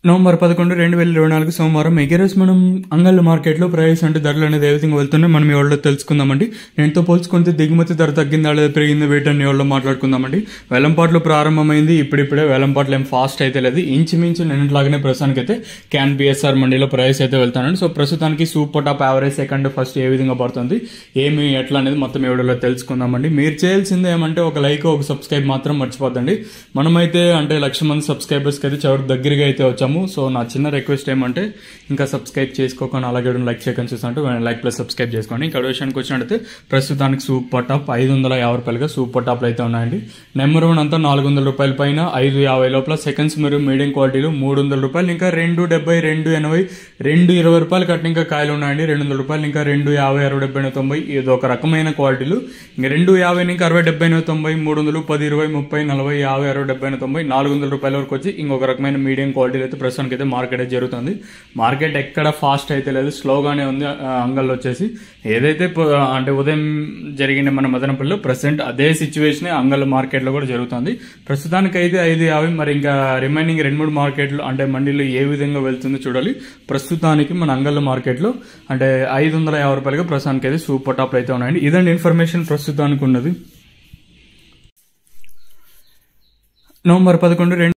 November 11, 2024 సోమవారం ఎగరేస్ మనం అంగళ్ళ మార్కెట్లో ప్రైస్ అంటే ధరలు అనేది ఏ విధంగా వెళ్తున్నాయి మనం ఈ వాళ్ళలో తెలుసుకుందామండి. నేనుతో పోల్చుకుంటే దిగుమతి ధర తగ్గిందా లేదా పెరిగిందా వేటని వాళ్ళలో మాట్లాడుకుందామండి. వేలంపాట్లు ప్రారంభమైంది, ఇప్పుడిప్పుడే వేలంపాట్లు ఏం ఫాస్ట్ అయితే లేదు, ఇంచుమించు నిన్నట్లాగానే ప్రస్తుతానికి అయితే క్యాన్ బిఎస్ఆర్ మండీలో ప్రైస్ అయితే వెళ్తానండి. సో ప్రస్తుతానికి super top average second first ఏ విధంగా పడుతుంది ఏమి ఎట్లా అనేది మొత్తం ఈ వీడియోలో తెలుసుకుందామండి. మీరు చేయాల్సింది ఏమంటే ఒక లైక్ ఒక సబ్స్క్రైబ్ మాత్రం మర్చిపోద్దండి. మనమైతే అంటే 1,00,000 మంది సబ్స్క్రైబర్స్కి అయితే చివరికి దగ్గరగా అయితే వచ్చాము. సో నా చిన్న రిక్వెస్ట్ ఏమంటే ఇంకా సబ్స్క్రైబ్ చేసుకోకుండా అలాగే లైక్ చేయకుండా చూస్తుంటే లైక్ ప్లస్ సబ్స్క్రైబ్ చేసుకోండి. ఇంకా విషయానికి వచ్చినట్టయితే ప్రస్తుతానికి సూపర్ టాప్ 550 రూపాయలుగా సూపర్ టాప్లు అయితే ఉన్నాయండి. నెంబర్ 1 అంతా 400 రూపాయల పైన 550 లోపల, సెకండ్స్ మరియు మీడియం క్వాలిటీలు 300 రూపాయలు, ఇంకా 270, 280, 220 రూపాయలు కట్టిన ఇంకా కాయలు ఉన్నాయండి. 200 రూపాయలు, ఇంకా 250, 60, 70, 90 ఇది ఒక రకమైన క్వాలిటీలు. ఇంకా 250 ఇంకా 60, 70, 90, 300, 10, 20, 30, 40, 50, 60, 70, 90, 400 రూపాయల వరకు వచ్చి ఇంకొక రకమైన మీడియం క్వాలిటీలు అయితే ప్రస్తుతానికి అయితే మార్కెట్ అయితే జరుగుతుంది. మార్కెట్ ఎక్కడ ఫాస్ట్ అయితే లేదు, స్లోగానే ఉంది. అంగల్లో వచ్చేసి ఏదైతే అంటే ఉదయం జరిగిన మన మదనపల్లిలో ప్రెసెంట్ అదే సిచ్యువేషన్ అంగల్ మార్కెట్లో కూడా జరుగుతుంది. ప్రస్తుతానికి అయితే 550, మరి ఇంకా రిమైనింగ్ 2-3 మార్కెట్లు అంటే మండీలో ఏ విధంగా వెళ్తుందో చూడాలి. ప్రస్తుతానికి మన అంగల్ మార్కెట్లో అంటే 550 రూపాయలుగా ప్రస్తుతానికి అయితే సూపర్ టాప్లు అయితే ఉన్నాయండి. ఇదండి ఇన్ఫర్మేషన్ ప్రస్తుతానికి ఉన్నది. నవంబర్ 11,